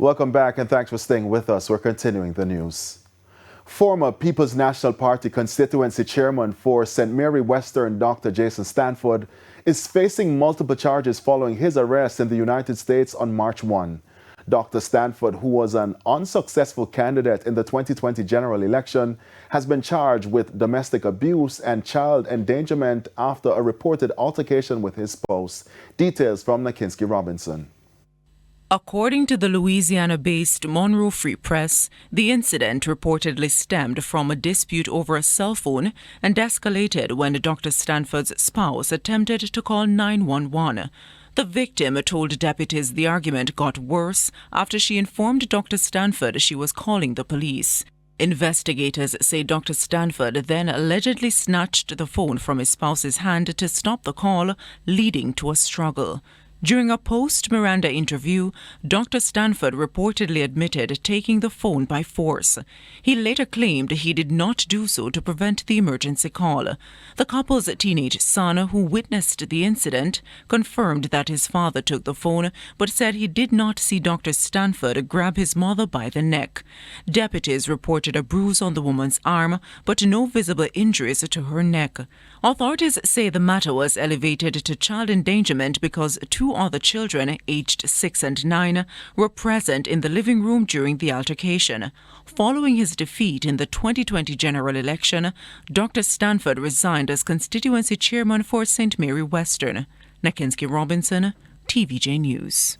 Welcome back and thanks for staying with us. We're continuing the news. Former People's National Party constituency chairman for St. Mary Western, Dr. Jason Stanford, is facing multiple charges following his arrest in the United States on March 1. Dr. Stanford, who was an unsuccessful candidate in the 2020 general election, has been charged with domestic abuse and child endangerment after a reported altercation with his spouse. Details from Nakinski Robinson. According to the Louisiana-based Monroe Free Press, the incident reportedly stemmed from a dispute over a cell phone and escalated when Dr. Stanford's spouse attempted to call 911. The victim told deputies the argument got worse after she informed Dr. Stanford she was calling the police. Investigators say Dr. Stanford then allegedly snatched the phone from his spouse's hand to stop the call, leading to a struggle. During a post-Miranda interview, Dr. Stanford reportedly admitted taking the phone by force. He later claimed he did not do so to prevent the emergency call. The couple's teenage son, who witnessed the incident, confirmed that his father took the phone, but said he did not see Dr. Stanford grab his mother by the neck. Deputies reported a bruise on the woman's arm, but no visible injuries to her neck. Authorities say the matter was elevated to child endangerment because two other children, aged 6 and 9, were present in the living room during the altercation. Following his defeat in the 2020 general election, Dr. Stanford resigned as constituency chairman for St. Mary Western. Nakinski Robinson, TVJ News.